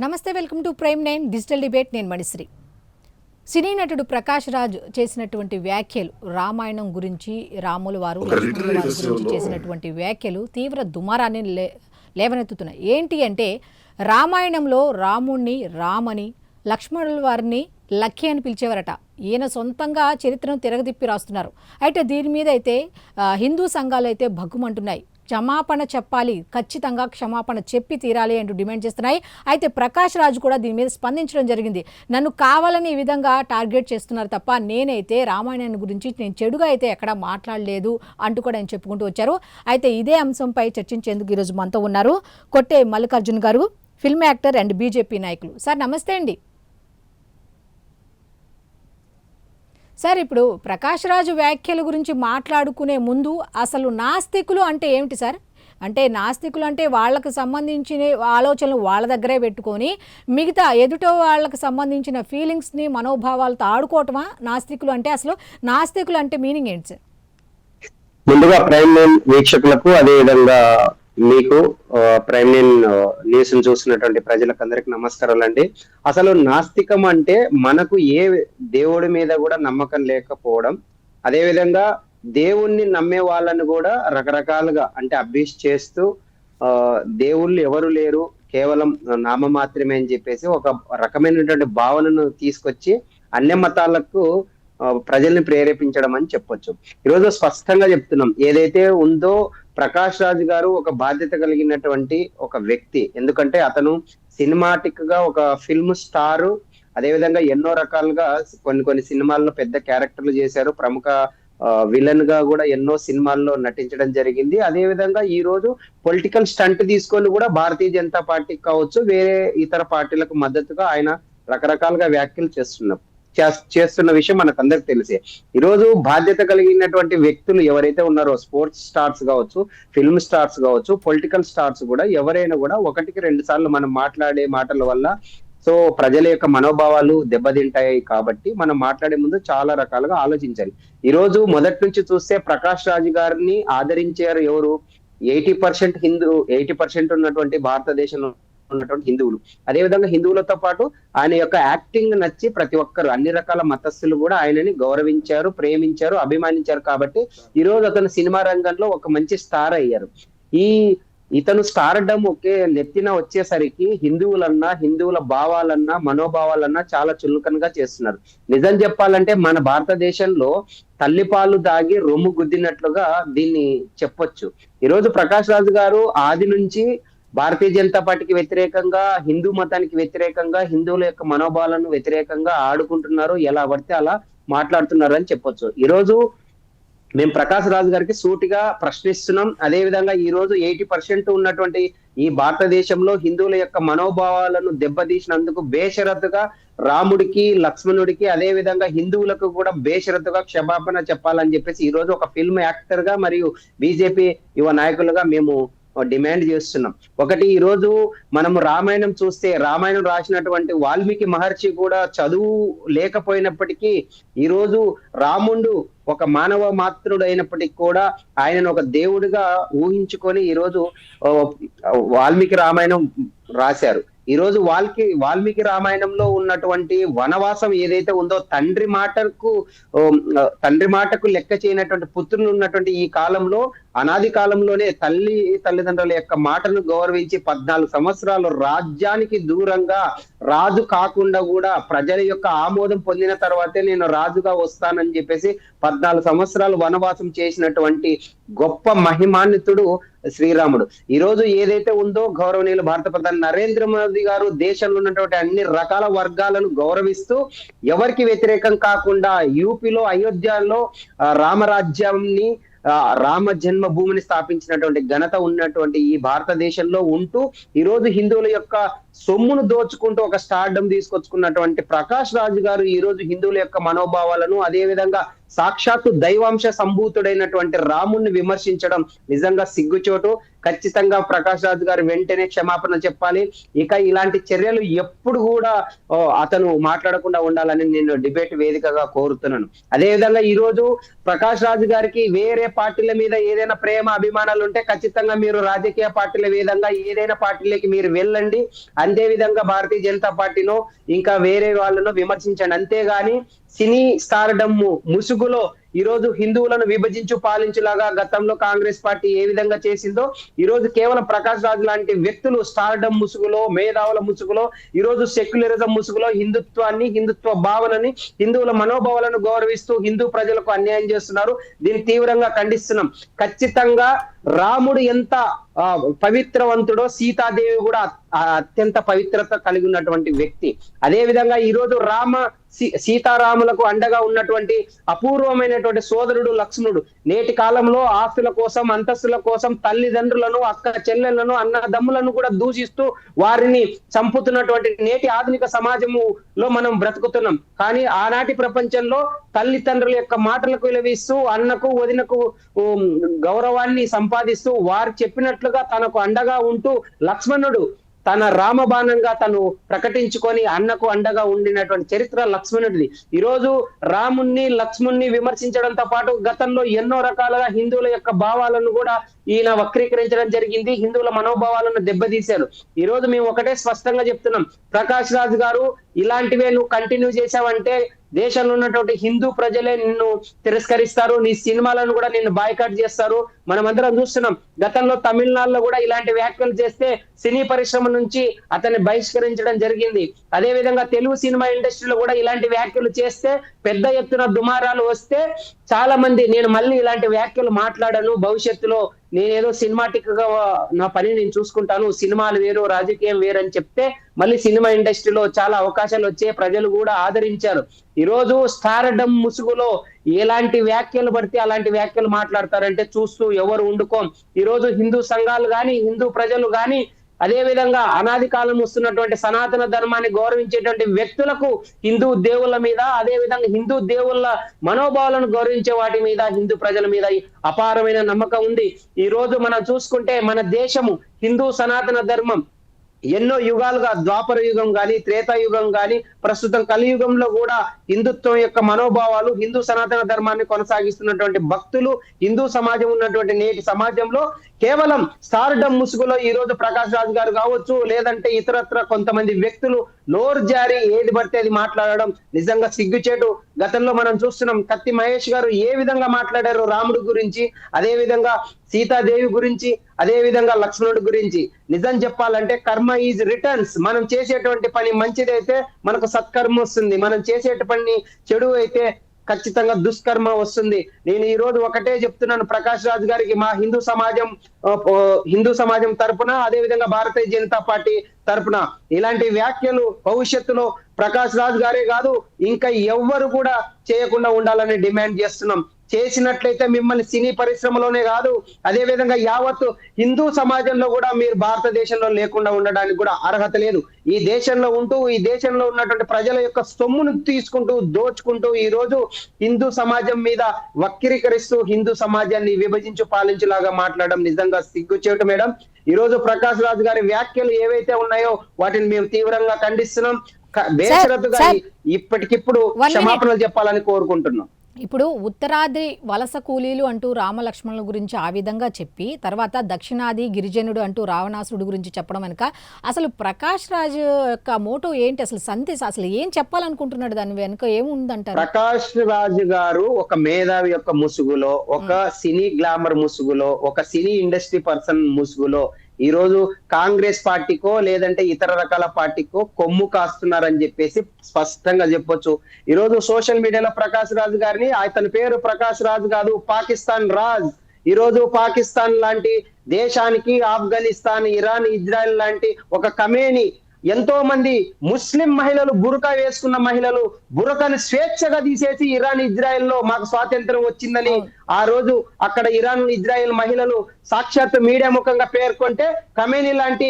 నమస్తే, welcome to prime 9 digital debate. నేను మణిశ్రీ. సినీ నటుడు ప్రకాష్ రాజ్ చేసినటువంటి వ్యాఖ్యలు, రామాయణం గురించి, రాముల వారు లక్ష్మణుల వారి గురించి చేసినటువంటి వ్యాఖ్యలు తీవ్ర దుమారాన్ని లేవనెత్తుతున్నాయి. ఏంటి అంటే, రామాయణంలో రాముణ్ణి రామని, లక్ష్మణుల వారిని లక్కీ అని పిలిచేవారట. ఈయన సొంతంగా చరిత్రను తిరగదిప్పి రాస్తున్నారు. అయితే దీని మీద అయితే హిందూ సంఘాలు అయితే భగ్గుమంటున్నాయి. క్షమాపణ చెప్పాలి, ఖచ్చితంగా క్షమాపణ చెప్పి తీరాలి అంటూ డిమాండ్ చేస్తున్నాయి. అయితే ప్రకాష్ రాజ్ కూడా దీని మీద స్పందించడం జరిగింది. నన్ను కావాలని ఈ విధంగా టార్గెట్ చేస్తున్నారు తప్ప నేనైతే రామాయణాన్ని గురించి నేను చెడుగా అయితే ఎక్కడా మాట్లాడలేదు అంటూ కూడా ఆయన చెప్పుకుంటూ వచ్చారు. అయితే ఇదే అంశంపై చర్చించేందుకు ఈరోజు మనతో ఉన్నారు కొట్టే మల్లికార్జున్ గారు, ఫిల్మ్ యాక్టర్ అండ్ బీజేపీ నాయకులు. సార్ నమస్తే అండి. సార్, ఇప్పుడు ప్రకాష్ రాజు వ్యాఖ్యల గురించి మాట్లాడుకునే ముందు అసలు నాస్తికులు అంటే ఏమిటి సార్? అంటే నాస్తికులు అంటే వాళ్ళకు సంబంధించిన ఆలోచనలు వాళ్ళ దగ్గరే పెట్టుకొని మిగతా ఎదుటో వాళ్ళకు సంబంధించిన ఫీలింగ్స్ని, మనోభావాలతో ఆడుకోవటమా నాస్తికులు అంటే? అసలు నాస్తికులు అంటే మీనింగ్ ఏంటి సార్? ముందుగా ప్రైమ్ నైన్ వీక్షకులకు, అదేవిధంగా మీకు ప్రైమ్ నైన్ న్యూస్ చూసినటువంటి ప్రజలకు అందరికి నమస్కారాలండి. అసలు నాస్తికం అంటే మనకు ఏ దేవుడి మీద కూడా నమ్మకం లేకపోవడం, అదేవిధంగా దేవుణ్ణి నమ్మే వాళ్ళని కూడా రకరకాలుగా అంటే అబ్యూస్ చేస్తూ దేవుళ్ళు ఎవరు లేరు, కేవలం నామ మాత్రమే అని చెప్పేసి ఒక రకమైనటువంటి భావనను తీసుకొచ్చి అన్య మతాలకు ప్రజల్ని ప్రేరేపించడం అని చెప్పొచ్చు. ఈరోజు స్పష్టంగా చెప్తున్నాం, ఏదైతే ఉందో ప్రకాష్ రాజ్ గారు ఒక బాధ్యత కలిగినటువంటి ఒక వ్యక్తి. ఎందుకంటే అతను సినిమాటిక్ గా ఒక ఫిల్మ్ స్టారు, అదేవిధంగా ఎన్నో రకాలుగా కొన్ని సినిమాల్లో పెద్ద క్యారెక్టర్లు చేశారు, ప్రముఖ విలన్ గా కూడా ఎన్నో సినిమాల్లో నటించడం జరిగింది. అదే విధంగా ఈ రోజు పొలిటికల్ స్టంట్ తీసుకొని కూడా భారతీయ జనతా పార్టీకి కావచ్చు, వేరే ఇతర పార్టీలకు మద్దతుగా ఆయన రకరకాలుగా వ్యాఖ్యలు చేస్తున్న విషయం మనకు అందరికి తెలిసే. ఈరోజు బాధ్యత కలిగినటువంటి వ్యక్తులు ఎవరైతే ఉన్నారో, స్పోర్ట్స్ స్టార్స్ కావచ్చు, ఫిల్మ్ స్టార్స్ కావచ్చు, పొలిటికల్ స్టార్స్ కూడా ఎవరైనా కూడా ఒకటికి రెండు సార్లు మనం మాట్లాడే మాటల వల్ల సో ప్రజల యొక్క మనోభావాలు దెబ్బతింటాయి. కాబట్టి మనం మాట్లాడే ముందు చాలా రకాలుగా ఆలోచించాలి. ఈ రోజు మొదటి నుంచి చూస్తే ప్రకాష్ రాజ్ గారిని ఆదరించారు ఎవరు? 80% 80% ఉన్నటువంటి భారతదేశంలో ఉన్నటువంటి హిందువులు. అదేవిధంగా హిందువులతో పాటు ఆయన యొక్క యాక్టింగ్ నచ్చి ప్రతి ఒక్కరు, అన్ని రకాల మతస్థులు కూడా ఆయనని గౌరవించారు, ప్రేమించారు, అభిమానించారు. కాబట్టి ఈ రోజు అతను సినిమా రంగంలో ఒక మంచి స్టార్ అయ్యారు. ఇతను స్టార్డమ్ ఒకే నెత్తిన వచ్చేసరికి హిందువులన్నా, హిందువుల భావాలన్నా, మనోభావాలన్నా చాలా చులకనగా చేస్తున్నారు. నిజం చెప్పాలంటే మన భారతదేశంలో తల్లిపాలు దాగి రొమ్ము గుద్దినట్లుగా దీన్ని చెప్పొచ్చు. ఈరోజు ప్రకాష్ రాజ్ గారు ఆది నుంచి భారతీయ జనతా పార్టీకి వ్యతిరేకంగా, హిందూ మతానికి వ్యతిరేకంగా, హిందువుల యొక్క మనోభావాలను వ్యతిరేకంగా ఆడుకుంటున్నారు, ఎలా పడితే అలా మాట్లాడుతున్నారు అని చెప్పొచ్చు. ఈరోజు మేము ప్రకాష్ రాజ్ గారికి సూటిగా ప్రశ్నిస్తున్నాం. అదే విధంగా ఈ రోజు 80% ఉన్నటువంటి ఈ భారతదేశంలో హిందువుల యొక్క మనోభావాలను దెబ్బతీసినందుకు బేషరతుగా రాముడికి, లక్ష్మణుడికి, అదే విధంగా హిందువులకు కూడా బేషరతుగా క్షమాపణ చెప్పాలని చెప్పేసి ఈ రోజు ఒక ఫిల్మ్ యాక్టర్ గా మరియు బీజేపీ యువ నాయకులుగా మేము డిమాండ్ చేస్తున్నాం. ఒకటి, ఈ రోజు మనము రామాయణం చూస్తే, రామాయణం రాసినటువంటి వాల్మీకి మహర్షి కూడా చదువు లేకపోయినప్పటికీ ఈ రోజు రాముడు ఒక మానవ మాత్రుడు అయినప్పటికీ కూడా ఆయనను ఒక దేవుడిగా ఊహించుకొని ఈ రోజు వాల్మీకి రామాయణం రాశారు. ఈ రోజు వాల్మీకి రామాయణంలో ఉన్నటువంటి వనవాసం ఏదైతే ఉందో, తండ్రి మాటకు లెక్క చేయనటువంటి పుత్రులు ఉన్నటువంటి ఈ కాలంలో, అనాది కాలంలోనే తల్లిదండ్రుల యొక్క మాటను గౌరవించి 14 సంవత్సరాలు రాజ్యానికి దూరంగా, రాజు కాకుండా కూడా ప్రజల యొక్క ఆమోదం పొందిన తర్వాతే నేను రాజుగా వస్తానని చెప్పేసి 14 సంవత్సరాలు వనవాసం చేసినటువంటి గొప్ప మహిమాన్వితుడు శ్రీరాముడు. ఈ రోజు ఏదైతే ఉందో, గౌరవనీయులు భారత ప్రధాని నరేంద్ర మోదీ గారు దేశంలో ఉన్నటువంటి అన్ని రకాల వర్గాలను గౌరవిస్తూ ఎవరికి వ్యతిరేకం కాకుండా యూపీలో, అయోధ్యలో రామరాజ్యాన్ని, రామ జన్మభూమిని స్థాపించినటువంటి ఘనత ఉన్నటువంటి ఈ భారతదేశంలో ఉంటూ ఈ రోజు హిందువుల యొక్క సొమ్మును దోచుకుంటూ ఒక స్టార్డమ్ తీసుకొచ్చుకున్నటువంటి ప్రకాష్ రాజ్ గారు ఈ రోజు హిందువుల యొక్క మనోభావాలను, అదే విధంగా సాక్షాత్తు దైవాంశ సంభూతుడైనటువంటి రాముణ్ణి విమర్శించడం నిజంగా సిగ్గుచోటు. ఖచ్చితంగా ప్రకాష్ రాజ్ గారు వెంటనే క్షమాపణ చెప్పాలి. ఇక ఇలాంటి చర్యలు ఎప్పుడు కూడా అతను మాట్లాడకుండా ఉండాలని నేను డిబేట్ వేదికగా కోరుతున్నాను. అదే విధంగా ఈ రోజు ప్రకాష్ రాజ్ గారికి వేరే పార్టీల మీద ఏదైనా ప్రేమ, అభిమానాలు ఉంటే ఖచ్చితంగా మీరు రాజకీయ పార్టీల విధంగా ఏదైనా పార్టీలకి మీరు వెళ్ళండి. అంతే విధంగా భారతీయ జనతా పార్టీనో ఇంకా వేరే వాళ్ళను విమర్శించండి, అంతేగాని సినీ స్టార్డమ్ ముసుగులో ఈ రోజు హిందువులను విభజించు పాలించులాగా గతంలో కాంగ్రెస్ పార్టీ ఏ విధంగా చేసిందో ఈ రోజు కేవలం ప్రకాష్ రాజ్ లాంటి వ్యక్తులు స్టార్డమ్ ముసుగులో, మేధావుల ముసుగులో, ఈ రోజు సెక్యులరిజం ముసుగులో హిందుత్వాన్ని, హిందుత్వ భావనని, హిందువుల మనోభావాలను గౌరవిస్తూ హిందూ ప్రజలకు అన్యాయం చేస్తున్నారు. దీన్ని తీవ్రంగా ఖండిస్తున్నాం. ఖచ్చితంగా రాముడు ఎంత పవిత్రవంతుడో సీతాదేవి కూడా అత్యంత పవిత్రత కలిగి ఉన్నటువంటి వ్యక్తి. అదే విధంగా ఈ రోజు సీతారాములకు అండగా ఉన్నటువంటి అపూర్వమైనటువంటి సోదరుడు లక్ష్మణుడు నేటి కాలంలో ఆస్తుల కోసం, అంతస్తుల కోసం తల్లిదండ్రులను, అక్క చెల్లెళ్లను, అన్నదమ్ములను కూడా దూషిస్తూ వారిని చంపుతున్నటువంటి నేటి ఆధునిక సమాజములో మనం బ్రతుకుతున్నాం. కానీ ఆనాటి ప్రపంచంలో తల్లిదండ్రుల యొక్క మాటలకు విలువిస్తూ, అన్నకు వదినకు గౌరవాన్ని సంపాదిస్తూ వారు చెప్పినట్లుగా తనకు అండగా ఉంటూ లక్ష్మణుడు తన రామబాణంగా తను ప్రకటించుకొని అన్నకు అండగా ఉండినటువంటి చరిత్ర లక్ష్మణుడిది. ఈరోజు రాముణ్ణి, లక్ష్మణ్ణి విమర్శించడంతో పాటు గతంలో ఎన్నో రకాలుగా హిందువుల యొక్క భావాలను కూడా ఈయన వక్రీకరించడం జరిగింది. హిందువుల మనోభావాలను దెబ్బతీశారు. ఈ రోజు మేము ఒకటే స్పష్టంగా చెప్తున్నాం, ప్రకాష్ రాజ్ గారు ఇలాంటివే నువ్వు కంటిన్యూ చేశావంటే దేశంలో ఉన్నటువంటి హిందూ ప్రజలే నిన్ను తిరస్కరిస్తారు, నీ సినిమాలను కూడా నిన్ను బాయ్కాట్ చేస్తారు. మనమందరం చూస్తున్నాం. గతంలో తమిళనాడులో కూడా ఇలాంటి వ్యాఖ్యలు చేస్తే సినీ పరిశ్రమ నుంచి అతన్ని బహిష్కరించడం జరిగింది. అదే విధంగా తెలుగు సినిమా ఇండస్ట్రీలో కూడా ఇలాంటి వ్యాఖ్యలు చేస్తే పెద్ద ఎత్తున దుమారాలు వస్తే చాలా మంది నేను మళ్ళీ ఇలాంటి వ్యాఖ్యలు మాట్లాడను, భవిష్యత్తులో నేనేదో సినిమాటిక్ గా నా పని నేను చూసుకుంటాను, సినిమాలు వేరు రాజకీయం వేరు అని చెప్తే మళ్ళీ సినిమా ఇండస్ట్రీలో చాలా అవకాశాలు వచ్చే ప్రజలు కూడా ఆదరించారు. ఈ రోజు స్టార్డమ్ ముసుగులో ఎలాంటి వ్యాఖ్యలు పడితే అలాంటి వ్యాఖ్యలు మాట్లాడతారంటే చూస్తూ ఎవరు ఉండుకోం. ఈ రోజు హిందూ సంఘాలు గాని, హిందూ ప్రజలు గాని, అదే విధంగా అనాది కాలం వస్తున్నటువంటి సనాతన ధర్మాన్ని గౌరవించేటువంటి వ్యక్తులకు హిందూ దేవుళ్ళ మీద, అదే విధంగా హిందూ దేవుళ్ళ మనోభావాలను గౌరవించే వాటి మీద హిందూ ప్రజల మీద అపారమైన నమ్మకం ఉంది. ఈ రోజు మనం చూసుకుంటే మన దేశము హిందూ సనాతన ధర్మం ఎన్నో యుగాలుగా, ద్వాపర యుగం గాని, త్రేతాయుగం గాని, ప్రస్తుతం కలియుగంలో కూడా హిందుత్వం యొక్క మనోభావాలు, హిందూ సనాతన ధర్మాన్ని కొనసాగిస్తున్నటువంటి భక్తులు, హిందూ సమాజం ఉన్నటువంటి నేటి సమాజంలో కేవలం స్టార్డమ్ ముసుగులో ఈ రోజు ప్రకాష్ రాజ్ గారు కావచ్చు, లేదంటే ఇతరత్ర కొంతమంది వ్యక్తులు నోరు జారి ఏది పడితే అది మాట్లాడడం నిజంగా సిగ్గుచేటు. గతంలో మనం చూస్తున్నాం కత్తి మహేష్ గారు ఏ విధంగా మాట్లాడారు రాముడి గురించి, అదే విధంగా సీతాదేవి గురించి, అదే విధంగా లక్ష్మణుడి గురించి. నిజం చెప్పాలంటే కర్మ ఈజ్ రిటర్న్స్. మనం చేసేటువంటి పని మంచిదైతే మనకు సత్కర్మ వస్తుంది, మనం చేసేట పని చెడు అయితే ఖచ్చితంగా దుష్కర్మ వస్తుంది. నేను ఈ రోజు ఒకటే చెప్తున్నాను ప్రకాష్ రాజ్ గారికి, మా హిందూ సమాజం తరపున, అదే విధంగా భారతీయ జనతా పార్టీ తరపున ఇలాంటి వ్యాఖ్యలు భవిష్యత్తులో ప్రకాష్ రాజ్ గారే కాదు ఇంకా ఎవ్వరు కూడా చేయకుండా ఉండాలని డిమాండ్ చేస్తున్నాం. చేసినట్లయితే మిమ్మల్ని సినీ పరిశ్రమలోనే కాదు, అదే విధంగా యావత్తు హిందూ సమాజంలో కూడా మీరు భారతదేశంలో లేకుండా ఉండడానికి కూడా అర్హత లేదు. ఈ దేశంలో ఉంటూ, ఈ దేశంలో ఉన్నటువంటి ప్రజల యొక్క సొమ్మును తీసుకుంటూ, దోచుకుంటూ ఈ రోజు హిందూ సమాజం మీద వక్రీకరిస్తూ హిందూ సమాజాన్ని విభజించు పాలించులాగా మాట్లాడడం నిజంగా సిగ్గుచేటు మేడం. ఈ రోజు ప్రకాష్ రాజ్ గారి వ్యాఖ్యలు ఏవైతే ఉన్నాయో వాటిని మేము తీవ్రంగా ఖండిస్తున్నాం. బేషరతుగా ఇప్పటికిప్పుడు క్షమాపణలు చెప్పాలని కోరుకుంటున్నాం. ఇప్పుడు ఉత్తరాది వలస కూలీలు అంటూ రామలక్ష్మణుల గురించి ఆ విధంగా చెప్పి, తర్వాత దక్షిణాది గిరిజనుడు అంటూ రావణాసురుడు గురించి చెప్పడం వెనుక అసలు ప్రకాష్ రాజ్ యొక్క మోటో ఏంటి? అసలు సందేశం అసలు ఏం చెప్పాలనుకుంటున్నాడు? దాని వెనుక ఏముందంటారు? ప్రకాష్ రాజ్ గారు ఒక మేధావి యొక్క ముసుగులో, ఒక సినీ గ్లామర్ ముసుగులో, ఒక సినీ ఇండస్ట్రీ పర్సన్ ముసుగులో ఈ రోజు కాంగ్రెస్ పార్టీకో లేదంటే ఇతర రకాల పార్టీకో కొమ్ము కాస్తున్నారని చెప్పేసి స్పష్టంగా చెప్పొచ్చు. ఈ రోజు సోషల్ మీడియాలో ప్రకాష్ రాజ్ గారిని, అతని పేరు ప్రకాష్ రాజ్ కాదు, పాకిస్తాన్ రాజ్. ఈ రోజు పాకిస్తాన్ లాంటి దేశానికి, ఆఫ్ఘనిస్తాన్, ఇరాన్, ఇజ్రాయెల్ లాంటి ఒక కమేని ఎంతో మంది ముస్లిం మహిళలు, బురకా వేసుకున్న మహిళలు బురకాని స్వేచ్ఛగా తీసేసి ఇరాన్, ఇజ్రాయెల్ లో మాకు స్వాతంత్రం వచ్చిందని ఆ రోజు అక్కడ ఇరాన్, ఇజ్రాయెల్ మహిళలు సాక్షాత్ మీడియా ముఖంగా పేర్కొంటే ఖమేని లాంటి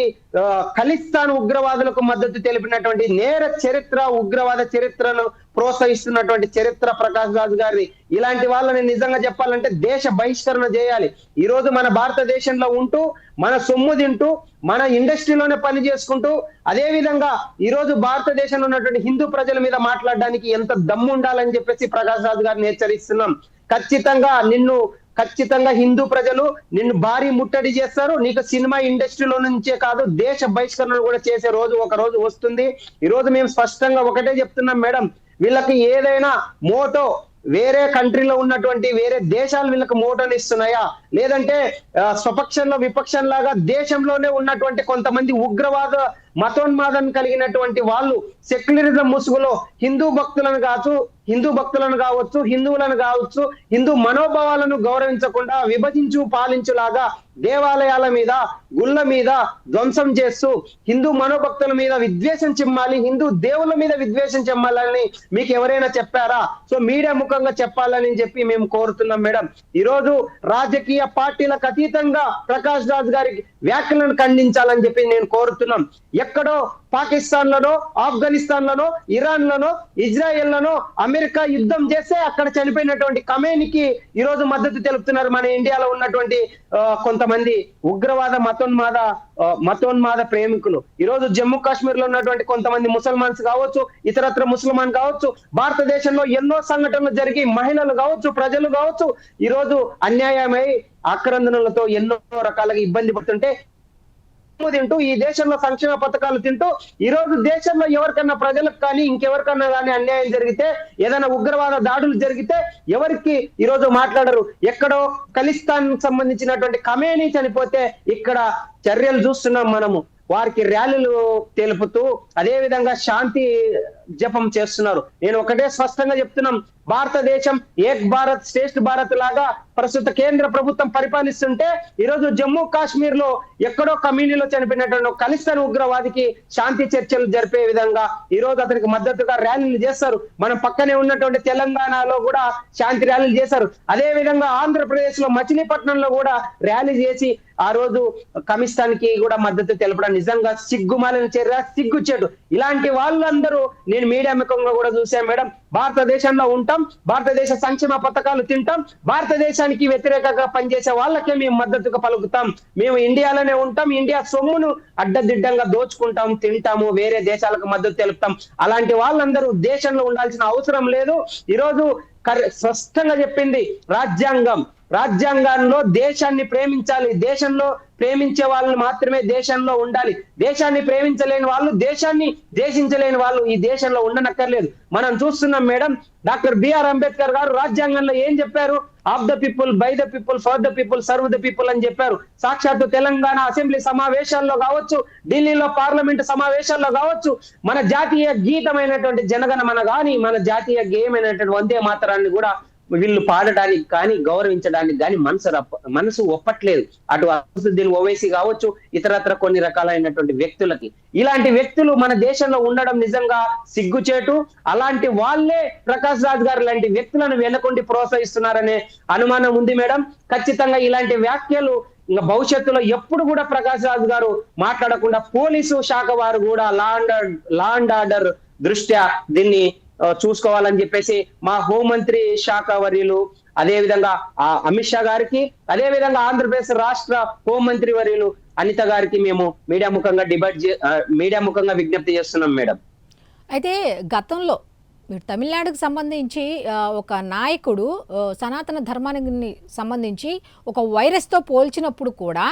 ఖలిస్తాన్ ఉగ్రవాదులకు మద్దతు తెలిపినటువంటి నేర చరిత్ర, ఉగ్రవాద చరిత్రను ప్రోత్సహిస్తున్నటువంటి చరిత్ర ప్రకాష్ రాజ్ గారి. ఇలాంటి వాళ్ళని నిజంగా చెప్పాలంటే దేశ బహిష్కరణ చేయాలి. ఈ రోజు మన భారతదేశంలో ఉంటూ, మన సొమ్ము తింటూ, మన ఇండస్ట్రీలోనే పని చేసుకుంటూ, అదే విధంగా ఈ రోజు భారతదేశంలో ఉన్నటువంటి హిందూ ప్రజల మీద మాట్లాడడానికి ఎంత దమ్ము ఉండాలని చెప్పేసి ప్రకాష్ రాజ్ గారిని హెచ్చరిస్తున్నాం. ఖచ్చితంగా నిన్ను ఖచ్చితంగా హిందూ ప్రజలు నిన్ను భారీ ముట్టడి చేస్తారు. నీకు సినిమా ఇండస్ట్రీలో నుంచే కాదు, దేశ బహిష్కరణ కూడా చేసే రోజు ఒక రోజు వస్తుంది. ఈ రోజు మేము స్పష్టంగా ఒకటే చెప్తున్నాం మేడం, వీళ్ళకి ఏదైనా మోటో వేరే కంట్రీలో ఉన్నటువంటి వేరే దేశాలు వీళ్ళకి మోటోని ఇస్తున్నాయా, లేదంటే స్వపక్షంలో విపక్షంలాగా దేశంలోనే ఉన్నటువంటి కొంతమంది ఉగ్రవాద మతోన్మాదం కలిగినటువంటి వాళ్ళు సెక్యులరిజం ముసుగులో హిందూ భక్తులను కావచ్చు, హిందువులను కావచ్చు, హిందూ మనోభావాలను గౌరవించకుండా విభజించు పాలించులాగా దేవాలయాల మీద, గుళ్ళ మీద ధ్వంసం చేస్తూ హిందూ మనోభక్తుల మీద విద్వేషం చిమ్మాలి, హిందూ దేవుళ్ళ మీద విద్వేషం చిమ్మాలని మీకు ఎవరైనా చెప్పారా? సో మీడియా ముఖంగా చెప్పాలని చెప్పి మేము కోరుతున్నాం మేడం. ఈ రోజు రాజకీయ పార్టీలకు అతీతంగా ప్రకాష్ రాజ్ గారి వ్యాఖ్యలను ఖండించాలని చెప్పి నేను కోరుతున్నాం. ఎక్కడో పాకిస్తాన్ లలో, ఆఫ్ఘనిస్తాన్ లలో, ఇరాన్ లలో, ఇజ్రాయెల్ లలో అమెరికా యుద్ధం చేస్తే అక్కడ చనిపోయినటువంటి ఖమేనికి ఈ రోజు మద్దతు తెలుపుతున్నారు మన ఇండియాలో ఉన్నటువంటి కొంతమంది ఉగ్రవాద మతోన్మాద ప్రేమికులు. ఈ రోజు జమ్మూ కాశ్మీర్ లో ఉన్నటువంటి కొంతమంది ముసల్మాన్స్ కావచ్చు, ఇతరత్ర ముస్లిమాన్ కావచ్చు, భారతదేశంలో ఎన్నో సంఘటనలు జరిగి మహిళలు కావచ్చు, ప్రజలు కావచ్చు ఈ రోజు అన్యాయమై ఆక్రందనలతో ఎన్నో రకాలుగా ఇబ్బంది పడుతుంటే తింటూ, ఈ దేశంలో సంక్షేమ పథకాలు తింటూ, ఈ రోజు దేశంలో ఎవరికన్నా ప్రజలకు కానీ ఇంకెవరికన్నా కానీ అన్యాయం జరిగితే, ఏదైనా ఉగ్రవాద దాడులు జరిగితే ఎవరికి ఈ రోజు మాట్లాడరు. ఎక్కడో ఖలిస్తాన్ సంబంధించినటువంటి ఖమేనీ చనిపోతే ఇక్కడ చర్యలు చూస్తున్నాం మనము. వారికి ర్యాలీలు తెలుపుతూ అదే విధంగా శాంతి జపం చేస్తున్నారు. నేను ఒకటే స్పష్టంగా చెప్తున్నాం, భారతదేశం ఏక్ భారత్ శ్రేష్ఠ భారత్ లాగా ప్రస్తుత కేంద్ర ప్రభుత్వం పరిపాలిస్తుంటే ఈ రోజు జమ్మూ కాశ్మీర్ లో ఎక్కడో కమ్యూనిటీలో చనిపోయినటువంటి ఖలిస్తాన్ ఉగ్రవాదికి శాంతి చర్చలు జరిపే విధంగా ఈ రోజు అతనికి మద్దతుగా ర్యాలీలు చేస్తారు. మనం పక్కనే ఉన్నటువంటి తెలంగాణలో కూడా శాంతి ర్యాలీలు చేశారు. అదే విధంగా ఆంధ్రప్రదేశ్ లో మచిలీపట్నంలో కూడా ర్యాలీ చేసి ఆ రోజు ఖలిస్తాన్కి కూడా మద్దతు తెలపడం నిజంగా సిగ్గుమాలిన చర్య, సిగ్గుచేటు. ఇలాంటి వాళ్ళందరూ నేను మీడియా ముఖంగా కూడా చూశాను మేడం. భారతదేశంలో ఉంటాం, భారతదేశ సంక్షేమ పథకాలు తింటాం, భారతదేశానికి వ్యతిరేకంగా పనిచేసే వాళ్ళకే మేము మద్దతుగా పలుకుతాం. మేము ఇండియాలోనే ఉంటాం, ఇండియా సొమ్మును అడ్డదిడ్డంగా దోచుకుంటాం, తింటాము, వేరే దేశాలకు మద్దతు తెలుపుతాం. అలాంటి వాళ్ళందరూ దేశంలో ఉండాల్సిన అవసరం లేదు. ఈరోజు స్పష్టంగా చెప్పింది రాజ్యాంగంలో దేశాన్ని ప్రేమించాలి, దేశంలో ప్రేమించే వాళ్ళని మాత్రమే దేశంలో ఉండాలి. దేశాన్ని ప్రేమించలేని వాళ్ళు, దేశాన్ని దేశించలేని వాళ్ళు ఈ దేశంలో ఉండనక్కర్లేదు. మనం చూస్తున్నాం మేడం, డాక్టర్ బిఆర్ అంబేద్కర్ గారు రాజ్యాంగంలో ఏం చెప్పారు? Of the people, by the people, for the people, serve the people అని చెప్పారు. సాక్షాత్తు తెలంగాణ అసెంబ్లీ సమావేశాల్లో కావచ్చు, ఢిల్లీలో పార్లమెంట్ సమావేశాల్లో కావచ్చు, మన జాతీయ గీతమైనటువంటి జనగణమన గాని, మన జాతీయ గేయమైనటువంటి వందే మాతరాన్ని కూడా వీళ్ళు పాడడానికి కానీ గౌరవించడానికి కానీ మనసు ఒప్పట్లేదు. అటు అసదుద్దీన్ ఓవైసీ కావచ్చు, ఇతరత్ర కొన్ని రకాలైనటువంటి వ్యక్తులకి. ఇలాంటి వ్యక్తులు మన దేశంలో ఉండడం నిజంగా సిగ్గుచేటు. అలాంటి వాళ్ళే ప్రకాష్ రాజ్ గారు లాంటి వ్యక్తులను వెనకుండి ప్రోత్సహిస్తున్నారనే అనుమానం ఉంది మేడం. ఖచ్చితంగా ఇలాంటి వ్యాఖ్యలు ఇంకా భవిష్యత్తులో ఎప్పుడు కూడా ప్రకాష్ రాజ్ గారు మాట్లాడకుండా పోలీసు శాఖ వారు కూడా లా అండ్ ఆర్డర్ దృష్ట్యా దీన్ని చూసుకోవాలని చెప్పేసి మా హోంమంత్రి శాఖ వర్యులు, అదే విధంగా అమిత్ షా గారికి, అదే విధంగా ఆంధ్రప్రదేశ్ రాష్ట్ర హోంమంత్రి వర్యులు అనిత గారికి మేము మీడియా ముఖంగా విజ్ఞప్తి చేస్తున్నాం మేడం. అయితే గతంలో మీరు తమిళనాడుకు సంబంధించి ఒక నాయకుడు సనాతన ధర్మానికి సంబంధించి ఒక వైరస్తో పోల్చినప్పుడు కూడా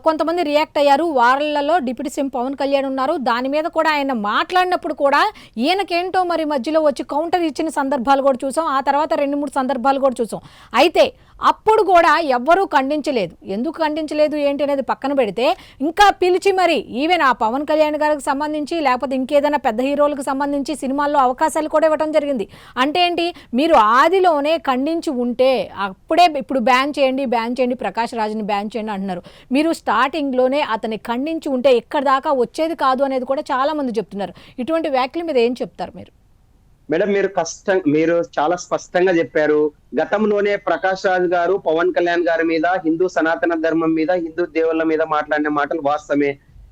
కొంతమంది రియాక్ట్ అయ్యారు. వాళ్ళలో డిప్యూటీ సీఎం పవన్ కళ్యాణ్ ఉన్నారు. దాని మీద కూడా ఆయన మాట్లాడినప్పుడు కూడా ఈయనకేంటో మరి మధ్యలో వచ్చి కౌంటర్ ఇచ్చిన సందర్భాలు కూడా చూసాం. ఆ తర్వాత 2-3 సందర్భాలు కూడా చూసాం. అయితే అప్పుడు కూడా ఎవ్వరూ ఖండించలేదు. ఎందుకు ఖండించలేదు ఏంటి అనేది పక్కన పెడితే ఇంకా పిలిచి మరి ఈవెన్ ఆ పవన్ కళ్యాణ్ గారికి సంబంధించి లేకపోతే ఇంకేదైనా పెద్ద హీరోలకు సంబంధించి సినిమాల్లో అవకాశాలు కూడా ఇవ్వడం జరిగింది. అంటే ఏంటి, మీరు ఆదిలోనే ఖండించి ఉంటే అప్పుడే ఇప్పుడు బ్యాన్ చేయండి ప్రకాష్ రాజ్ని బ్యాన్ చేయండి అంటున్నారు. మీరు స్టార్టింగ్లోనే అతన్ని ఖండించి ఉంటే ఎక్కడి దాకా వచ్చేది కాదు అనేది కూడా చాలా మంది చెప్తున్నారు. ఇటువంటి వ్యాఖ్యల మీద ఏం చెప్తారు మీరు? మేడం, మీరు చాలా స్పష్టంగా చెప్పారు. గతంలోనే ప్రకాష్ రాజ్ గారు పవన్ కళ్యాణ్ గారి మీద, హిందూ సనాతన ధర్మం మీద, హిందూ దేవుళ్ళ మీద మాట్లాడిన మాటలు వాస్తవమే.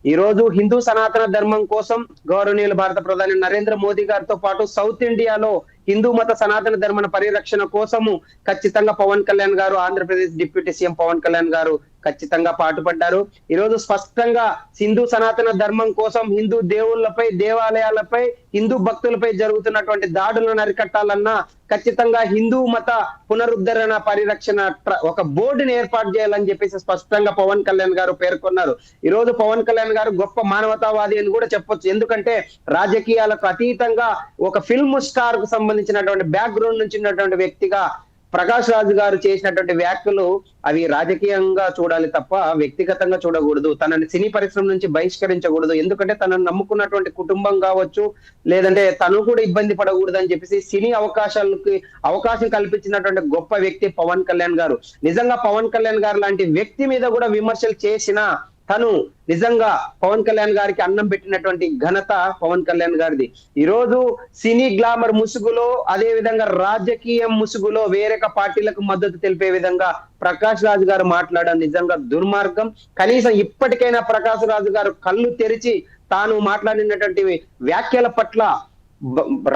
ఈ రోజు హిందూ సనాతన ధర్మం కోసం గౌరవనీయులు భారత ప్రధాని నరేంద్ర మోదీ గారితో పాటు సౌత్ ఇండియాలో హిందూ మత సనాతన ధర్మ పరిరక్షణ కోసము ఖచ్చితంగా పవన్ కళ్యాణ్ గారు, ఆంధ్రప్రదేశ్ డిప్యూటీ సీఎం పవన్ కళ్యాణ్ గారు ఖచ్చితంగా పాటుపడ్డారు. ఈరోజు స్పష్టంగా హిందూ సనాతన ధర్మం కోసం, హిందూ దేవుళ్ళపై, దేవాలయాలపై, హిందూ భక్తులపై జరుగుతున్నటువంటి దాడులను అరికట్టాలన్నా ఖచ్చితంగా హిందూ మత పునరుద్ధరణ పరిరక్షణ ఒక బోర్డుని ఏర్పాటు చేయాలని చెప్పేసి స్పష్టంగా పవన్ కళ్యాణ్ గారు పేర్కొన్నారు. ఈ రోజు పవన్ కళ్యాణ్ గారు గొప్ప మానవతావాది అని కూడా చెప్పొచ్చు. ఎందుకంటే రాజకీయాలకు అతీతంగా ఒక ఫిల్మ్ స్టార్ కు సంబంధించినటువంటి బ్యాక్గ్రౌండ్ నుంచి ఉన్నటువంటి వ్యక్తిగా ప్రకాష్ రాజ్ గారు చేసినటువంటి వ్యాఖ్యలు అవి రాజకీయంగా చూడాలి తప్ప వ్యక్తిగతంగా చూడకూడదు. తనని సినీ పరిశ్రమ నుంచి బహిష్కరించకూడదు. ఎందుకంటే తనను నమ్ముకున్నటువంటి కుటుంబం కావచ్చు, లేదంటే తను కూడా ఇబ్బంది పడకూడదు అని చెప్పేసి సినీ అవకాశం కల్పించినటువంటి గొప్ప వ్యక్తి పవన్ కళ్యాణ్ గారు. నిజంగా పవన్ కళ్యాణ్ గారు లాంటి వ్యక్తి మీద కూడా విమర్శలు చేసిన తను నిజంగా పవన్ కళ్యాణ్ గారికి అన్నం పెట్టినటువంటి ఘనత పవన్ కళ్యాణ్ గారిది. ఈ రోజు సినీ గ్లామర్ ముసుగులో, అదే విధంగా రాజకీయ ముసుగులో వేరొక పార్టీలకు మద్దతు తెలిపే విధంగా ప్రకాష్ రాజ్ గారు మాట్లాడడం నిజంగా దుర్మార్గం. కనీసం ఇప్పటికైనా ప్రకాష్ రాజ్ గారు కళ్ళు తెరిచి తాను మాట్లాడినటువంటి వ్యాఖ్యల పట్ల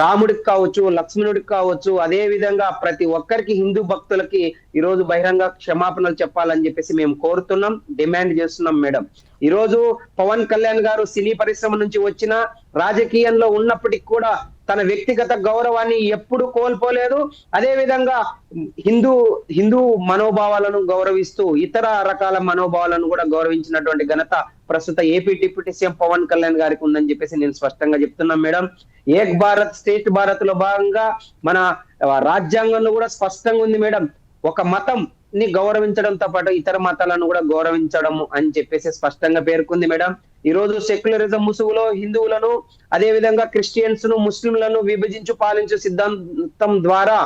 రాముడికి కావచ్చు, లక్ష్మణుడికి కావచ్చు, అదే విధంగా ప్రతి ఒక్కరికి, హిందూ భక్తులకి ఈ రోజు బహిరంగ క్షమాపణలు చెప్పాలని చెప్పేసి మేము కోరుతున్నాం, డిమాండ్ చేస్తున్నాం మేడం. ఈ రోజు పవన్ కళ్యాణ్ గారు సినీ పరిశ్రమ నుంచి వచ్చిన రాజకీయంలో ఉన్నప్పటికీ కూడా తన వ్యక్తిగత గౌరవాన్ని ఎప్పుడు కోల్పోలేదు. అదే విధంగా హిందూ మనోభావాలను గౌరవిస్తూ ఇతర రకాల మనోభావాలను కూడా గౌరవించినటువంటి ఘనత ప్రస్తుత AP deputy CM Pawan Kalyan గారికి ఉందని చెప్పేసి నేను స్పష్టంగా చెప్తున్నాం మేడం. ఏక్ భారత్ శ్రేష్ఠ భారత్ లో భాగంగా మన రాజ్యాంగంలో కూడా స్పష్టంగా ఉంది మేడం, ఒక మతం ని గౌరవించడంతో పాటు ఇతర మతాలను కూడా గౌరవించడం అని చెప్పేసి స్పష్టంగా పేర్కొంది మేడం. ఈ రోజు సెక్యులరిజం ముసుగులో హిందువులను, అదే విధంగా క్రిస్టియన్స్ ను, ముస్లింలను విభజించు పాలించు సిద్ధాంతం ద్వారా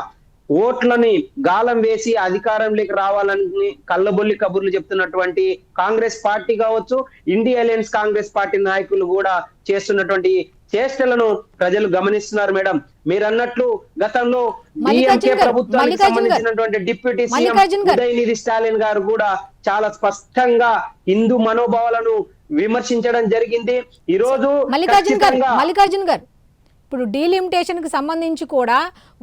ఓట్లని గాలం వేసి అధికారంలోకి రావాలని కళ్ళబొల్లి కబుర్లు చెప్తున్నటువంటి కాంగ్రెస్ పార్టీ కావచ్చు, ఇండియా అలయన్స్ కాంగ్రెస్ పార్టీ నాయకులు కూడా చేస్తున్నటువంటి చేష్టలను ప్రజలు గమనిస్తున్నారు మేడం. మీరు అన్నట్లు గతంలో డిఎంకే ప్రభుత్వానికి సంబంధించినటువంటి డిప్యూటీ సీఎం ఉదయనిధి స్టాలిన్ గారు కూడా చాలా స్పష్టంగా హిందూ మనోభావాలను విమర్శించడం జరిగింది. ఈ రోజు మల్లికార్జున్ గారు, ఇప్పుడు డీలిమిటేషన్ కి సంబంధించి కూడా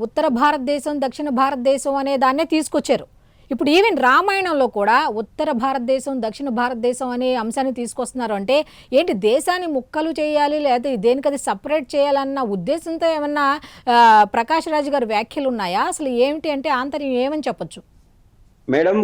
ఉత్తర భారతదేశం, దక్షిణ భారతదేశం అనే దాన్నే తీసుకొచ్చారు. ఇప్పుడు ఈవెన్ రామాయణంలో కూడా ఉత్తర భారతదేశం, దక్షిణ భారతదేశం అనే అంశాన్ని తీసుకొస్తున్నారు. అంటే ఏంటి, దేశాన్ని ముక్కలు చేయాలి లేదా దేనికది సపరేట్ చేయాలన్న ఉద్దేశంతో ఏమన్నా ప్రకాష్ రాజ్ గారి వ్యాఖ్యలు ఉన్నాయా? అసలు ఏమిటి అంటే ఆంతర్యం ఏమని చెప్పొచ్చు మేడం?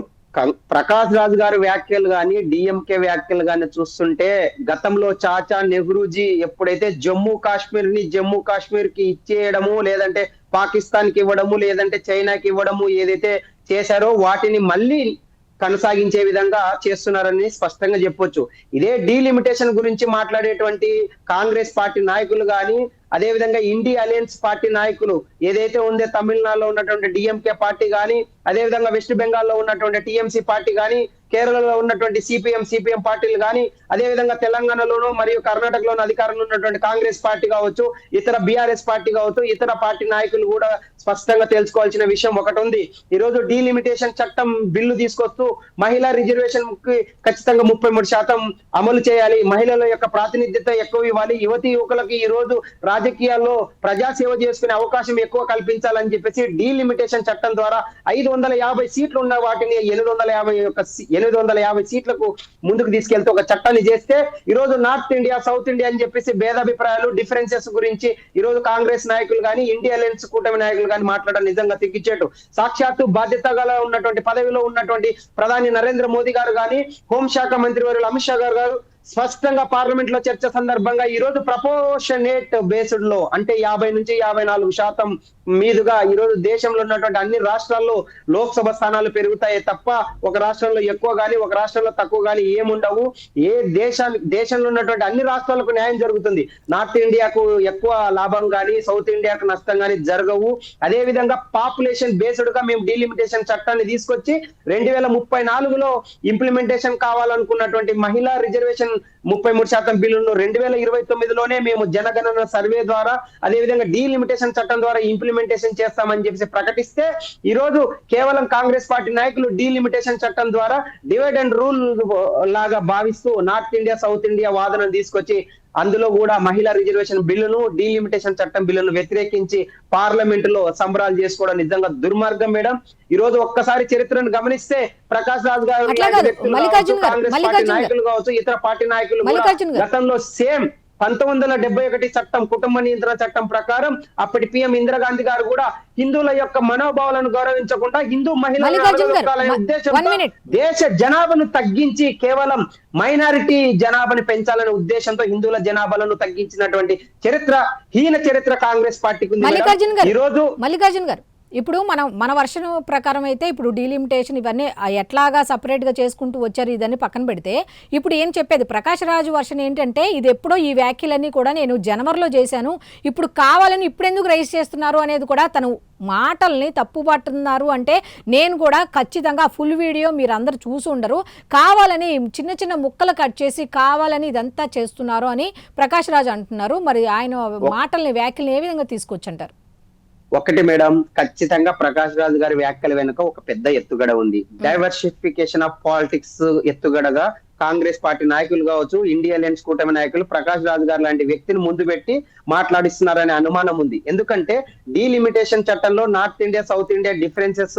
ప్రకాష్ రాజ్ గారి వ్యాఖ్యలు గాని, డిఎంకే వ్యాఖ్యలు గాని చూస్తుంటే గతంలో చాచా నెహ్రూజీ ఎప్పుడైతే జమ్మూ కాశ్మీర్ కి ఇచ్చేయడము, లేదంటే పాకిస్తాన్ కి ఇవ్వడము, లేదంటే చైనాకి ఇవ్వడము ఏదైతే చేశారో వాటిని మళ్ళీ కొనసాగించే విధంగా చేస్తున్నారని స్పష్టంగా చెప్పొచ్చు. ఇదే డీలిమిటేషన్ గురించి మాట్లాడేటువంటి కాంగ్రెస్ పార్టీ నాయకులు గాని, అదే విధంగా ఇండియా అలయన్స్ పార్టీ నాయకులు ఏదైతే ఉందో తమిళనాడులో ఉన్నటువంటి డిఎంకే పార్టీ గాని, అదే విధంగా వెస్ట్ బెంగాల్లో ఉన్నటువంటి టిఎంసి పార్టీ గాని, కేరళలో ఉన్నటువంటి సిపిఎం పార్టీలు గాని, అదే విధంగా తెలంగాణలోను మరియు కర్ణాటకలోను అధికారంలో ఉన్నటువంటి కాంగ్రెస్ పార్టీ కావచ్చు, ఇతర బీఆర్ఎస్ పార్టీ కావచ్చు, ఇతర పార్టీ నాయకులు కూడా స్పష్టంగా తెలుసుకోవాల్సిన విషయం ఒకటి ఉంది. ఈ రోజు డీలిమిటేషన్ చట్టం బిల్లు తీసుకొస్తూ మహిళా రిజర్వేషన్ కి ఖచ్చితంగా 33% అమలు చేయాలి, మహిళల యొక్క ప్రాతినిధ్యత ఎక్కువ ఇవ్వాలి, యువతి యువకులకి ఈ రోజు రాజకీయాల్లో ప్రజాసేవ చేసుకునే అవకాశం ఎక్కువ కల్పించాలని చెప్పేసి డీలిమిటేషన్ చట్టం ద్వారా 550 సీట్లు ఉన్న వాటిని 850 సీట్లకు ముందుకు తీసుకెళ్తే ఒక చట్టాన్ని చేస్తే ఈ రోజు నార్త్ ఇండియా, సౌత్ ఇండియా అని చెప్పేసి భేదాభిప్రాయాలు, డిఫరెన్సెస్ గురించి ఈ రోజు కాంగ్రెస్ నాయకులు కానీ, ఇండియా అలయన్స్ కూటమి నాయకులు కానీ మాట్లాడడం నిజంగా తిగ్గిచ్చేటు. సాక్షాత్తు బాధ్యత గల ఉన్నటువంటి పదవిలో ఉన్నటువంటి ప్రధాని నరేంద్ర మోదీ గారు కానీ, హోంశాఖ మంత్రివర్యులు అమిత్ షా గారు స్పష్టంగా పార్లమెంట్ లో చర్చ సందర్భంగా ఈ రోజు ప్రపోర్షనేట్ బేస్డ్ లో, అంటే 50 నుంచి 54% మీదుగా ఈ రోజు దేశంలో ఉన్నటువంటి అన్ని రాష్ట్రాల్లో లోక్సభ స్థానాలు పెరుగుతాయి తప్ప ఒక రాష్ట్రంలో ఎక్కువ గానీ ఒక రాష్ట్రంలో తక్కువ గానీ ఏముండవు. దేశంలో ఉన్నటువంటి అన్ని రాష్ట్రాలకు న్యాయం జరుగుతుంది. నార్త్ ఇండియాకు ఎక్కువ లాభం గానీ, సౌత్ ఇండియాకు నష్టం గానీ జరగవు. అదే విధంగా పాపులేషన్ బేస్డ్ గా మేము డీలిమిటేషన్ చట్టాన్ని తీసుకొచ్చి 2034లో ఇంప్లిమెంటేషన్ కావాలనుకున్నటువంటి మహిళా రిజర్వేషన్ 33% బిల్లును 2029లోనే మేము జనగణన సర్వే ద్వారా, అదే విధంగా డీలిమిటేషన్ చట్టం ద్వారా ఇంప్లిమెంటేషన్ చేస్తామని చెప్పి ప్రకటిస్తే ఈ రోజు కేవలం కాంగ్రెస్ పార్టీ నాయకులు డీలిమిటేషన్ చట్టం ద్వారా డివైడ్ అండ్ రూల్ లాగా భావిస్తూ నార్త్ ఇండియా, సౌత్ ఇండియా వాదనను తీసుకొచ్చి అందులో కూడా మహిళా రిజర్వేషన్ బిల్లును, డీలిమిటేషన్ చట్టం బిల్లును వ్యతిరేకించి పార్లమెంట్ లో సంబరాలు చేసుకోవడం నిజంగా దుర్మార్గం మేడం. ఈ రోజు ఒక్కసారి చరిత్రను గమనిస్తే ప్రకాష్ రాజ్ గారు కాంగ్రెస్ పార్టీ నాయకులు కావచ్చు, ఇతర పార్టీ నాయకులు గతంలో సేమ్ 1971 చట్టం, కుటుంబ నియంత్రణ చట్టం ప్రకారం అప్పటి పిఎం ఇందిరాగాంధీ గారు కూడా హిందువుల యొక్క మనోభావాలను గౌరవించకుండా హిందూ మహిళల ఉద్దేశంతో దేశ జనాభాను తగ్గించి కేవలం మైనారిటీ జనాభాను పెంచాలనే ఉద్దేశంతో హిందువుల జనాభాలను తగ్గించినటువంటి హీన చరిత్ర కాంగ్రెస్ పార్టీకి ఉంది. ఈ రోజు మల్లికార్జున్ గారు, ఇప్పుడు మన వర్షన్ ప్రకారం అయితే ఇప్పుడు డీలిమిటేషన్ ఇవన్నీ ఎట్లాగా సపరేట్గా చేసుకుంటూ వచ్చారు, ఇదన్నీ పక్కన పెడితే ఇప్పుడు ఏం చెప్పేది ప్రకాష్ రాజు వర్షన్ ఏంటంటే ఇది ఎప్పుడో ఈ వ్యాఖ్యలన్నీ కూడా నేను జనవరిలో చేశాను, ఇప్పుడు కావాలని ఇప్పుడెందుకు రైజ్ చేస్తున్నారు అనేది కూడా తను మాటల్ని తప్పుపడుతున్నారు. అంటే నేను కూడా ఖచ్చితంగా ఫుల్ వీడియో మీరు అందరు చూసి ఉండరు, కావాలని చిన్న చిన్న ముక్కలు కట్ చేసి కావాలని ఇదంతా చేస్తున్నారు అని ప్రకాష్ రాజు అంటున్నారు. మరి ఆయన మాటల్ని వ్యాఖ్యల్ని ఏ విధంగా తీసుకొచ్చంటారు? ఒకటి మేడం, ఖచ్చితంగా ప్రకాష్ రాజ్ గారి వ్యాఖ్యల వెనుక ఒక పెద్ద ఎత్తుగడ ఉంది. డైవర్సిఫికేషన్ ఆఫ్ పాలిటిక్స్ ఎత్తుగడగా కాంగ్రెస్ పార్టీ నాయకులు కావచ్చు, ఇండియా అలయన్స్ కూటమి నాయకులు ప్రకాష్ రాజ్ గారు లాంటి వ్యక్తిని ముందు పెట్టి మాట్లాడిస్తున్నారనే అనుమానం ఉంది. ఎందుకంటే డీలిమిటేషన్ చట్టంలో north India, south India differences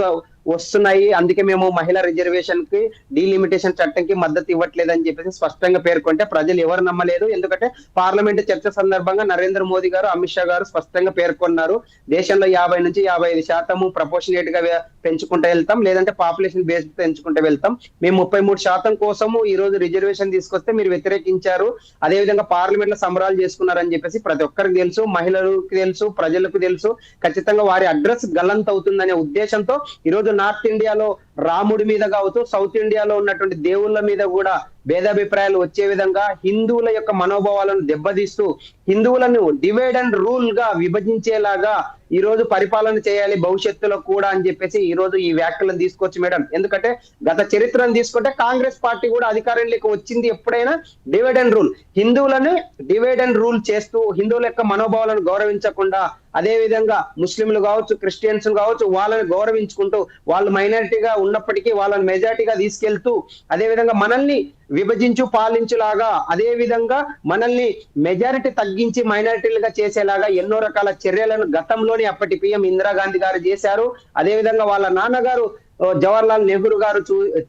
వస్తున్నాయి, అందుకే మేము మహిళా రిజర్వేషన్ కి, డీలిమిటేషన్ చట్టంకి మద్దతు ఇవ్వట్లేదని చెప్పేసి స్పష్టంగా పేర్కొంటే ప్రజలు ఎవరు నమ్మలేదు. ఎందుకంటే పార్లమెంట్ చర్చ సందర్భంగా నరేంద్ర మోదీ గారు, అమిత్ షా గారు స్పష్టంగా పేర్కొన్నారు, దేశంలో 50 నుంచి 55% ప్రపోర్షనేట్ గా పెంచుకుంటూ వెళ్తాం, లేదంటే పాపులేషన్ బేస్ పెంచుకుంటూ వెళ్తాం. మేము 33% కోసము ఈ రోజు రిజర్వేషన్ తీసుకొస్తే మీరు వ్యతిరేకించారు, అదేవిధంగా పార్లమెంట్ లో సంబరాలు చేసుకున్నారని చెప్పేసి ప్రతి ఒక్కరికి తెలుసు, మహిళలకు తెలుసు, ప్రజలకు తెలుసు. ఖచ్చితంగా వారి అడ్రస్ గల్లంత అవుతుందనే ఉద్దేశంతో ఈ రోజు నార్త్ ఇండియాలో రాముడి మీద కావచ్చు, సౌత్ ఇండియాలో ఉన్నటువంటి దేవుళ్ళ మీద కూడా భేదాభిప్రాయాలు వచ్చే విధంగా హిందువుల యొక్క మనోభావాలను దెబ్బతీస్తూ హిందువులను డివైడ్ అండ్ రూల్ గా విభజించేలాగా ఈ రోజు పరిపాలన చేయాలి భవిష్యత్తులో కూడా అని చెప్పేసి ఈ రోజు ఈ వ్యాఖ్యలను తీసుకొచ్చి మేడం. ఎందుకంటే గత చరిత్రను తీసుకుంటే కాంగ్రెస్ పార్టీ కూడా అధికారంలోకి వచ్చింది ఎప్పుడైనా డివైడ్ అండ్ రూల్, హిందువులను డివైడ్ అండ్ రూల్ చేస్తూ హిందువుల యొక్క మనోభావాలను గౌరవించకుండా, అదే విధంగా ముస్లింలు కావచ్చు, క్రిస్టియన్స్ కావచ్చు, వాళ్ళని గౌరవించుకుంటూ వాళ్ళు మైనారిటీగా ఉన్నప్పటికీ వాళ్ళని మెజారిటీగా తీసుకెళ్తూ, అదే విధంగా మనల్ని విభజించు పాలించులాగా, అదే విధంగా మనల్ని మెజారిటీ తగ్గించి మైనారిటీలుగా చేసేలాగా ఎన్నో రకాల చర్యలను గతంలోనే అప్పటి పిఎం ఇందిరాగాంధీ గారు చేశారు. అదే విధంగా వాళ్ళ నాన్నగారు జవహర్లాల్ నెహ్రూ గారు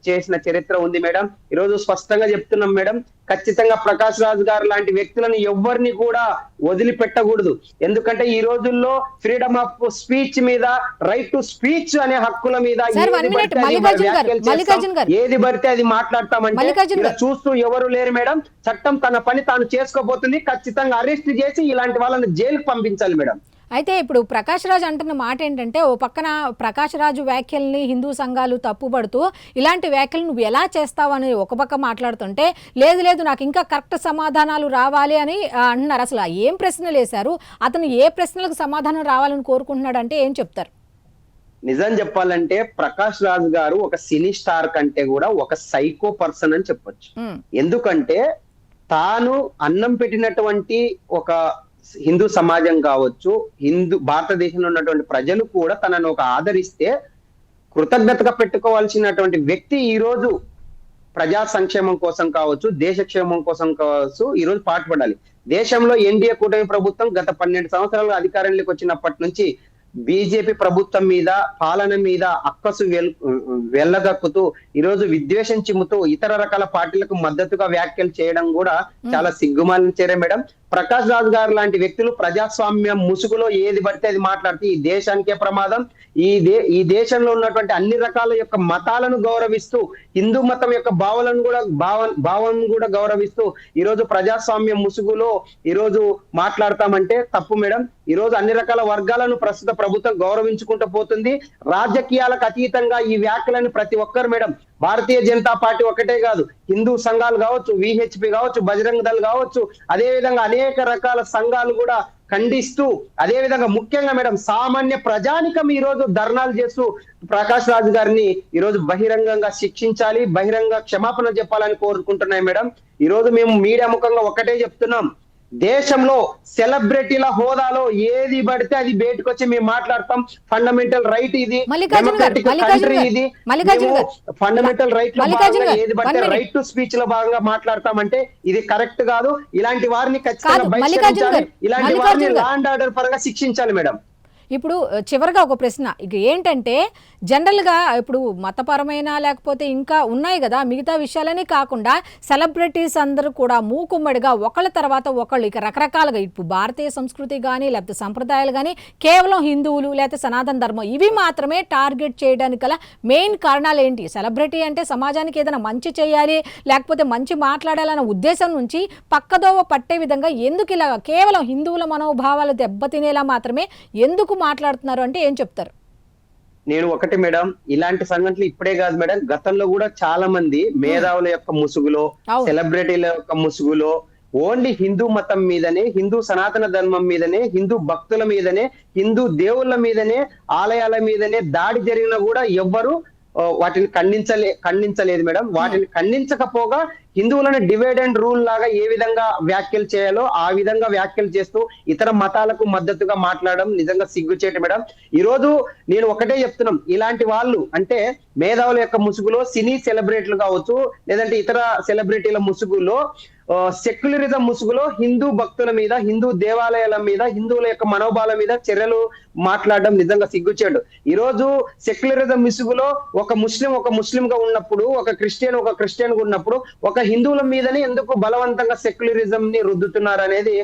చేసిన చరిత్ర ఉంది మేడం. ఈ రోజు స్పష్టంగా చెప్తున్నాం మేడం, ఖచ్చితంగా ప్రకాష్ రాజ్ గారు లాంటి వ్యక్తులను ఎవరిని కూడా వదిలిపెట్టకూడదు. ఎందుకంటే ఈ రోజుల్లో ఫ్రీడమ్ ఆఫ్ స్పీచ్ మీద, రైట్ టు స్పీచ్ అనే హక్కుల మీద ఏది పడితే అది మాట్లాడతామంటే చూస్తూ ఎవరు లేరు మేడం. చట్టం తన పని తాను చేసుకోబోతుంది. ఖచ్చితంగా అరెస్ట్ చేసి ఇలాంటి వాళ్ళని జైలుకు పంపించాలి మేడం. అయితే ఇప్పుడు ప్రకాష్ రాజ్ అంటున్న మాట ఏంటంటే, ఓ పక్కన ప్రకాష్ రాజు వ్యాఖ్యల్ని హిందూ సంఘాలు తప్పుపడుతూ ఇలాంటి వ్యాఖ్యలు నువ్వు ఎలా చేస్తావని ఒక పక్క మాట్లాడుతుంటే, లేదు లేదు నాకు ఇంకా కరెక్ట్ సమాధానాలు రావాలి అని అంటున్నారు. అసలు ఏం ప్రశ్నలు వేశారు, అతను ఏ ప్రశ్నలకు సమాధానం రావాలని కోరుకుంటున్నాడు అంటే ఏం చెప్తారు? నిజం చెప్పాలంటే ప్రకాష్ రాజ్ గారు ఒక సినీ స్టార్ కంటే కూడా ఒక సైకో పర్సన్ అని చెప్పొచ్చు. ఎందుకంటే తాను అన్నం పెట్టినటువంటి ఒక హిందూ సమాజం కావచ్చు, భారతదేశంలో ఉన్నటువంటి ప్రజలు కూడా తనను ఒక ఆదరిస్తే కృతజ్ఞతగా పెట్టుకోవాల్సినటువంటి వ్యక్తి ఈ రోజు ప్రజా సంక్షేమం కోసం కావచ్చు, దేశ క్షేమం కోసం కావచ్చు ఈ రోజు పాటుపడాలి. దేశంలో ఎన్డీఏ కూటమి ప్రభుత్వం గత 12 సంవత్సరాలు అధికారంలోకి వచ్చినప్పటి నుంచి బీజేపీ ప్రభుత్వం మీద, పాలన మీద అక్కసు వెళ్ళగక్కుతూ ఈరోజు విద్వేషం చిమ్ముతూ ఇతర రకాల పార్టీలకు మద్దతుగా వ్యాఖ్యలు చేయడం కూడా చాలా సిగ్గుమాలిన చర్య మేడం. ప్రకాష్ రాజ్ గారు లాంటి వ్యక్తులు ప్రజాస్వామ్యం ముసుగులో ఏది పడితే అది మాట్లాడితే ఈ దేశానికే ప్రమాదం. ఈ దేశంలో ఉన్నటువంటి అన్ని రకాల యొక్క మతాలను గౌరవిస్తూ, హిందూ మతం యొక్క భావం కూడా గౌరవిస్తూ ఈ రోజు ప్రజాస్వామ్యం ముసుగులో ఈ రోజు మాట్లాడతామంటే తప్పు మేడం. ఈ రోజు అన్ని రకాల వర్గాలను ప్రస్తుత ప్రభుత్వం గౌరవించుకుంటూ పోతుంది. రాజకీయాలకు అతీతంగా ఈ వ్యాఖ్యలను ప్రతి ఒక్కరు మేడం, భారతీయ జనతా పార్టీ ఒకటే కాదు, హిందూ సంఘాలు కావచ్చు, విహెచ్పి కావచ్చు, బజరంగ్ దళ్ కావచ్చు, అదే విధంగా అనేక రకాల సంఘాలు కూడా ఖండిస్తూ, అదే విధంగా ముఖ్యంగా మేడం సామాన్య ప్రజానికం ఈ రోజు ధర్నాలు చేస్తూ ప్రకాష్ రాజ్ గారిని ఈ రోజు బహిరంగంగా శిక్షించాలి, బహిరంగ క్షమాపణ చెప్పాలని కోరుకుంటున్నాయి మేడం. ఈ రోజు మేము మీడియా ముఖంగా ఒకటే చెప్తున్నాం, దేశంలో సెలబ్రిటీల హోదాలో ఏది పడితే అది బయటకు వచ్చి మేము మాట్లాడతాం. ఫండమెంటల్ రైట్ ఇది, డెమోక్రటిక్ కంట్రీ ఇది. ఫండమెంటల్ రైట్ లో భాగంగా ఏది పడితే రైట్ టు స్పీచ్ లో భాగంగా మాట్లాడతామంటే ఇది కరెక్ట్ కాదు. ఇలాంటి వారిని ఖచ్చితంగా బహిష్కరించాలి. ఇలాంటి వారిని లా అండ్ ఆర్డర్ పరంగా శిక్షించాలి మేడం. ఇప్పుడు చివరిగా ఒక ప్రశ్న, ఇక ఏంటంటే జనరల్గా ఇప్పుడు మతపరమైన లేకపోతే ఇంకా ఉన్నాయి కదా మిగతా విషయాలనే కాకుండా సెలబ్రిటీస్ అందరూ కూడా మూకుమ్మడిగా ఒకళ్ళ తర్వాత ఒకళ్ళు ఇక రకరకాలుగా ఇప్పుడు భారతీయ సంస్కృతి కానీ లేకపోతే సంప్రదాయాలు కానీ కేవలం హిందువులు లేకపోతే సనాతన ధర్మం ఇవి మాత్రమే టార్గెట్ చేయడానికి గల మెయిన్ కారణాలు ఏంటి? సెలబ్రిటీ అంటే సమాజానికి ఏదైనా మంచి చేయాలి లేకపోతే మంచి మాట్లాడాలన్న ఉద్దేశం నుంచి పక్కదోవ పట్టే విధంగా ఎందుకు ఇలా కేవలం హిందువుల మనోభావాలు దెబ్బతినేలా మాత్రమే ఎందుకు మాట్లాడుతున్నారు అంటే ఏం చెప్తారు? నేను ఒకటి మేడం, ఇలాంటి సంఘటనలు ఇప్పుడే కాదు మేడం, గతంలో కూడా చాలా మంది మేధావుల యొక్క ముసుగులో, సెలబ్రిటీల యొక్క ముసుగులో ఓన్లీ హిందూ మతం మీదనే, హిందూ సనాతన ధర్మం మీదనే, హిందూ భక్తుల మీదనే, హిందూ దేవుళ్ళ మీదనే, ఆలయాల మీదనే దాడి జరిగినా కూడా ఎవ్వరు వాటిని ఖండించలేదు మేడం. వాటిని ఖండించకపోగా హిందువులను డివైడ్ అండ్ రూల్ లాగా ఏ విధంగా వ్యాఖ్యలు చేయాలో ఆ విధంగా వ్యాఖ్యలు చేస్తూ ఇతర మతాలకు మద్దతుగా మాట్లాడడం నిజంగా సిగ్గుచేటు మేడం. ఈ రోజు నేను ఒకటే చెప్తున్నాం, ఇలాంటి వాళ్ళు అంటే మేధావుల యొక్క ముసుగులో సినీ సెలబ్రిటీలు కావచ్చు, లేదంటే ఇతర సెలబ్రిటీల ముసుగులో, సెక్యులరిజం ముసుగులో హిందూ భక్తుల మీద, హిందూ దేవాలయాల మీద, హిందువుల యొక్క మనోభావాల మీద చర్యలు మాట్లాడడం నిజంగా సిగ్గుచేటు. ఈ రోజు సెక్యులరిజం ముసుగులో ఒక ముస్లిం గా ఉన్నప్పుడు, ఒక క్రిస్టియన్ గా ఉన్నప్పుడు ఒక హిందువుల మీదనే ఎందుకు బలవంతంగా సెక్యులరిజం ని రుద్దుతున్నారు అనేది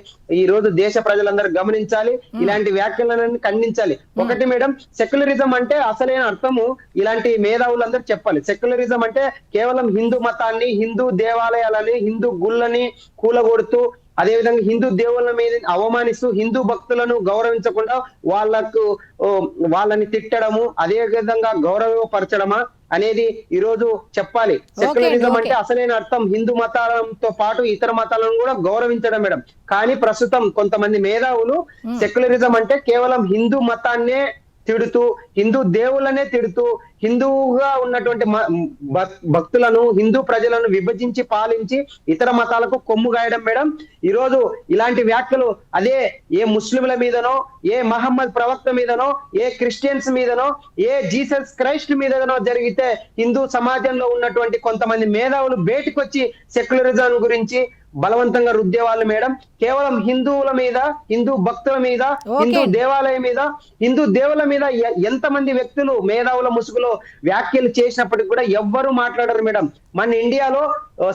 ఈ రోజు దేశ ప్రజలందరూ గమనించాలి. ఇలాంటి వ్యాఖ్యలను ఖండించాలి. ఒకటి మేడం, సెక్యులరిజం అంటే అసలైన అర్థము ఇలాంటి మేధావులందరూ చెప్పాలి. సెక్యులరిజం అంటే కేవలం హిందూ మతాన్ని, హిందూ దేవాలయాలని, హిందూ గుళ్ళని కూలగొడుతూ, అదే విధంగా హిందూ దేవుళ్ళ మీద అవమానిస్తూ, హిందూ భక్తులను గౌరవించకుండా వాళ్ళని తిట్టడము, అదే విధంగా గౌరవపరచడమా అనేది ఈ రోజు చెప్పాలి. సెక్యులరిజం అంటే అసలైన అర్థం హిందూ మతాలతో పాటు ఇతర మతాలను కూడా గౌరవించడం మేడం. కానీ ప్రస్తుతం కొంతమంది మేధావులు సెక్యులరిజం అంటే కేవలం హిందూ మతాన్నే తిడుతూ, హిందూ దేవుళ్ళనే తిడుతూ, హిందువుగా ఉన్నటువంటి భక్తులను, హిందూ ప్రజలను విభజించి పాలించి ఇతర మతాలకు కొమ్ము గాయడం మేడం. ఈ రోజు ఇలాంటి వ్యాఖ్యలు అదే ఏ ముస్లింల మీదనో, ఏ మహమ్మద్ ప్రవక్త మీదనో, ఏ క్రిస్టియన్స్ మీదనో, ఏ జీసస్ క్రైస్ట్ మీదనో జరిగితే హిందూ సమాజంలో ఉన్నటువంటి కొంతమంది మేధావులు బయటకు వచ్చి సెక్యులరిజం గురించి బలవంతంగా రుద్దేవాళ్ళు మేడం. కేవలం హిందువుల మీద, హిందూ భక్తుల మీద, హిందూ దేవాలయం మీద, హిందూ దేవుల మీద ఎంతమంది వ్యక్తులు మేధావుల ముసుగులో వ్యాఖ్యలు చేసినప్పటికీ కూడా ఎవ్వరూ మాట్లాడరు మేడం. మన ఇండియాలో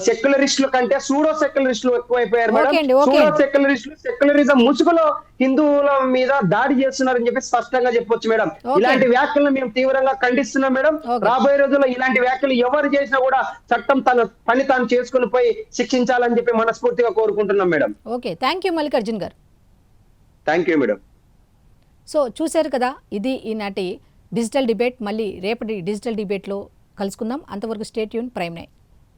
సెక్యులరిస్టుల కంటే సూడో సెక్యులరిస్టులు ఎక్కువైపోయారు మేడం. సూడో సెక్యులరిస్టులు సెక్యులరిజం ముసుగులో హిందువుల మీద దాడి చేస్తున్నారని చెప్పి స్పష్టంగా చెప్పొచ్చు మేడం. ఇలాంటి వ్యాఖ్యలను మేము తీవ్రంగా ఖండిస్తున్నాం మేడం. రాబోయే రోజుల్లో ఇలాంటి వ్యాఖ్యలు ఎవరు చేసినా కూడా చట్టం తన పని తాను చేసుకుని పోయి శిక్షించాలని చెప్పి మనస్ఫూర్తిగా కోరుకుంటున్నాం madam. Okay, thank you Mallikarjun గారు. Thank you madam. సో చూశారు కదా, ఇది ఈనాటి డిజిటల్ డిబేట్. మళ్ళీ రేపటి డిజిటల్ డిబేట్లో కలుసుకుందాం. అంతవరకు స్టే ట్యూన్ ప్రైమ్9.